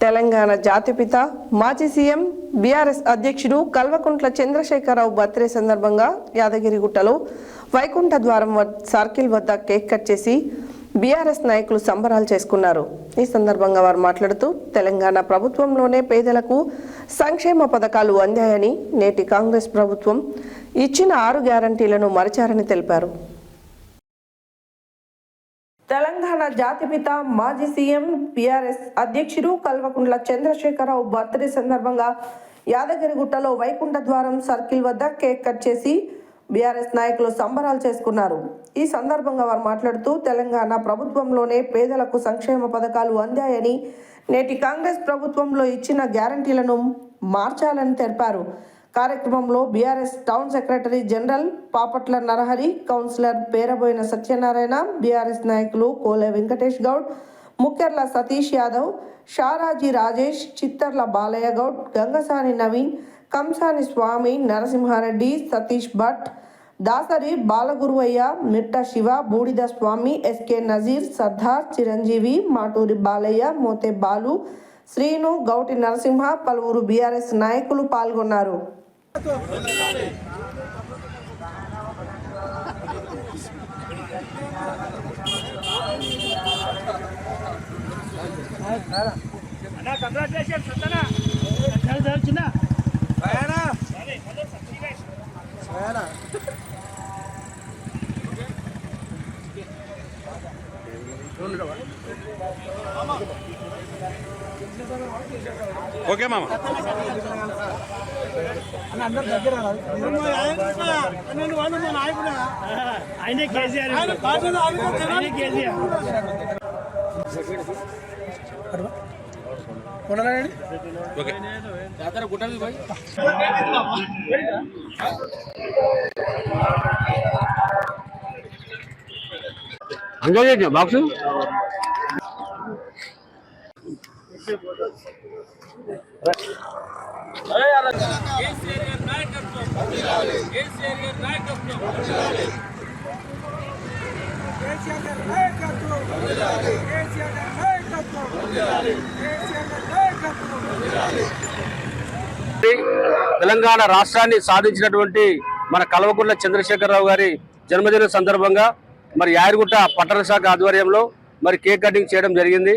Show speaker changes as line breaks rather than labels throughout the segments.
తెలంగాణ జాతిపిత మాజీ CM BRS అధ్యక్షుడు కల్వకుంట్ల చంద్రశేఖరరావు బర్త్డే సందర్భంగా యాదగిరిగుట్టలో వైకుంఠ ద్వారం సర్కిల్ వద్ద కేక్ కట్ చేసి బీఆర్ఎస్ నాయకులు సంబరాలు చేసుకున్నారు. ఈ సందర్భంగా వారు మాట్లాడుతూ తెలంగాణ ప్రభుత్వంలోనే పేదలకు సంక్షేమ పథకాలు అందాయని, నేటి కాంగ్రెస్ ప్రభుత్వం ఇచ్చిన 6 గ్యారంటీలను మరిచారని తెలిపారు. తెలంగాణ జాతిపిత మాజీ సీఎం బీఆర్ఎస్ అధ్యక్షుడు కల్వకుంట్ల చంద్రశేఖరరావు బర్త్డే సందర్భంగా యాదగిరిగుట్టలో వైకుంఠ ద్వారం సర్కిల్ వద్ద కేక్ కట్ చేసి బీఆర్ఎస్ నాయకులు సంబరాలు చేసుకున్నారు. ఈ సందర్భంగా వారు మాట్లాడుతూ తెలంగాణ ప్రభుత్వంలోనే పేదలకు సంక్షేమ పథకాలు అందాయని, నేటి కాంగ్రెస్ ప్రభుత్వంలో ఇచ్చిన గ్యారంటీలను మార్చాలని తెలిపారు. కార్యక్రమంలో BRS town secretary general Papatla Narahari, councillor Peraboina Satyanarayana, BRS నాయకులు కోలే వెంకటేష్ గౌడ్, ముక్కెర్ల సతీష్ యాదవ్, షారాజీ రాజేష్, చిత్తర్ల బాలయ్య గౌడ్, గంగసాని నవీన్, కంసాని స్వామి, నరసింహారెడ్డి, సతీష్ భట్, దాసరి బాలగురువయ్య, మిట్ట శివ, బూడిద స్వామి, ఎస్కే నజీర్, సర్దార్, చిరంజీవి, మాటూరి బాలయ్య, మోతే బాలు, శ్రీను, గౌటి నరసింహ, పలువురు బీఆర్ఎస్ నాయకులు పాల్గొన్నారు.
ఓకే మామ ఆయనే కేసీఆర్ ఓకే జాతర గుట్టలు పోయి అంజయ్య బాక్సు తెలంగాణ రాష్ట్రాన్ని సాధించినటువంటి మన కల్వకుంట్ల చంద్రశేఖరరావు గారి జన్మదిన సందర్భంగా మరి యాదగిరిగుట్ట పట్టణ శాఖ ఆధ్వర్యంలో మరి కేక్ కటింగ్ చేయడం జరిగింది.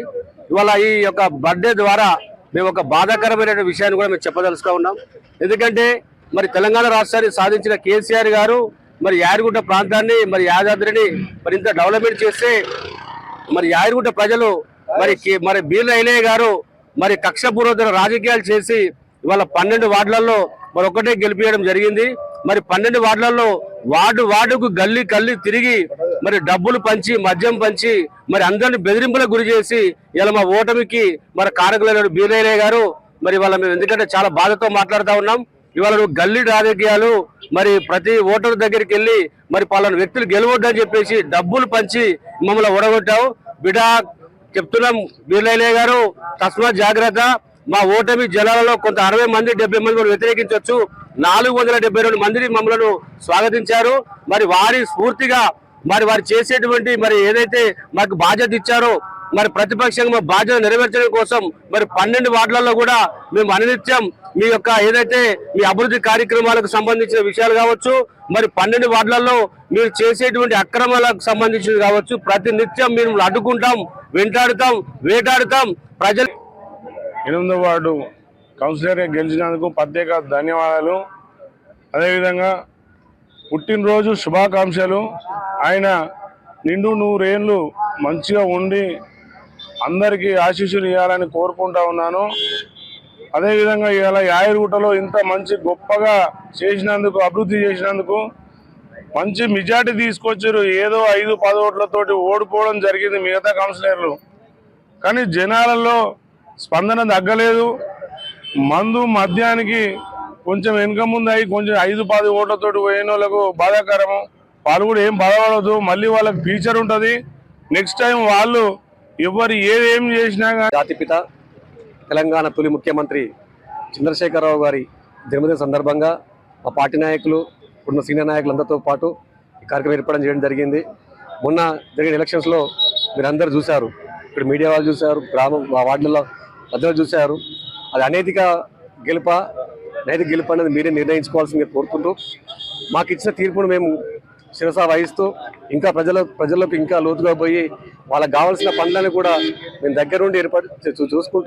ఇవాళ ఈ యొక్క బర్త్డే ద్వారా మేము ఒక బాధాకరమైన విషయాన్ని కూడా మేము చెప్పదలుచుకో ఉన్నాం. ఎందుకంటే మరి తెలంగాణ రాష్ట్రాన్ని సాధించిన కేసీఆర్ గారు మరి యాదగిరిగుట్ట ప్రాంతాన్ని, మరి యాదాద్రిని మరి ఇంత డెవలప్మెంట్ చేస్తే మరి యాదగిరిగుట్ట ప్రజలు మరి బీర్ల ఐలయ్య గారు మరి కక్షపూర్వక రాజకీయాలు చేసి ఇవాళ 12 వార్డులలో మరి ఒక్కటే గెలిపించడం జరిగింది. మరి 12 వార్డులలో వార్డుకు గల్లీ తిరిగి మరి డబ్బులు పంచి, మద్యం పంచి మరి అందరిని బెదిరింపులకు గురి చేసి ఇలా మా ఓటమికి మరి కారకులైన బీర్ల ఐలయ్య గారు మరి ఇవాళ మేము ఎందుకంటే చాలా బాధతో మాట్లాడుతూ ఉన్నాం. ఇవాళ నువ్వు గల్లీ రాజకీయాలు మరి ప్రతి ఓటరు దగ్గరికి వెళ్ళి మరి పలానా వ్యక్తులు గెలవద్దని చెప్పేసి డబ్బులు పంచి మమ్మల్ని ఓడగొట్టావు. బిడా చెప్తున్నాం బీర్ల ఐలయ్య గారు, తస్మాత్ జాగ్రత్త. మా ఓటమి జనాలలో కొంత 60 మంది 70 మంది కూడా వ్యతిరేకించవచ్చు. 472 మందిని మమ్మల్ని స్వాగతించారు. మరి వారి స్ఫూర్తిగా మరి వారు చేసేటువంటి మరి ఏదైతే మాకు బాధ్యత ఇచ్చారో మరి ప్రతిపక్షంగా బాధ్యత నెరవేర్చడం కోసం మరి 12 వార్డులలో కూడా మేము అనునిత్యం మీ యొక్క ఏదైతే మీ అభివృద్ధి కార్యక్రమాలకు సంబంధించిన విషయాలు కావచ్చు, మరి 12 వార్డులలో మీరు చేసేటువంటి అక్రమాలకు సంబంధించినవి కావచ్చు, ప్రతి నిత్యం మేము అడ్డుకుంటాం, వెంటాడుతాం, వేటాడుతాం. ప్రజలు
8వ వార్డు కౌన్సిలర్గా గెలిచినందుకు ప్రత్యేక ధన్యవాదాలు. అదేవిధంగా పుట్టినరోజు శుభాకాంక్షలు. ఆయన నిండు 100 ఏళ్ళు మంచిగా ఉండి అందరికీ ఆశీస్సులు ఇవ్వాలని కోరుకుంటా ఉన్నాను. అదేవిధంగా ఇవాళ యాదగిరిగుట్టలో ఇంత మంచి గొప్పగా చేసినందుకు, అభివృద్ధి చేసినందుకు మంచి మెజార్టీ తీసుకొచ్చారు. ఏదో 5-10 ఓట్లతోటి ఓడిపోవడం జరిగింది మిగతా కౌన్సిలర్లు. కానీ జనాలలో స్పందన తగ్గలేదు. మద్యానికి కొంచెం వెనుక ముందు అయి కొంచెం 5-10 ఓట్లతోటి పోయిన వాళ్ళకు బాధాకరము. వాళ్ళు కూడా ఏం బాధపడదు, మళ్ళీ వాళ్ళకి ఫ్యూచర్ ఉంటుంది. నెక్స్ట్ టైం వాళ్ళు ఎవరు ఏం చేసినా
జాతిపిత తెలంగాణ తొలి ముఖ్యమంత్రి చంద్రశేఖరరావు గారి జన్మదిన సందర్భంగా మా పార్టీ నాయకులు, ఉన్న సీనియర్ నాయకులందరితో పాటు ఈ కార్యక్రమం ఏర్పడడం చేయడం జరిగింది. మొన్న జరిగిన ఎలక్షన్స్లో మీరు అందరూ చూశారు, ఇక్కడ మీడియా వాళ్ళు చూశారు, వార్డులలో ప్రజలు చూశారు. అది అనైతిక గెలుప నైతిక గెలుపు అనేది మీరే నిర్ణయించుకోవాల్సిందిగా కోరుకుంటూ మాకు ఇచ్చిన తీర్పును మేము శిరస వహిస్తూ ఇంకా ప్రజలకు ఇంకా లోతుగా పోయి వాళ్ళకి కావాల్సిన పనులను కూడా మేము దగ్గరుండి చూసుకుంటూ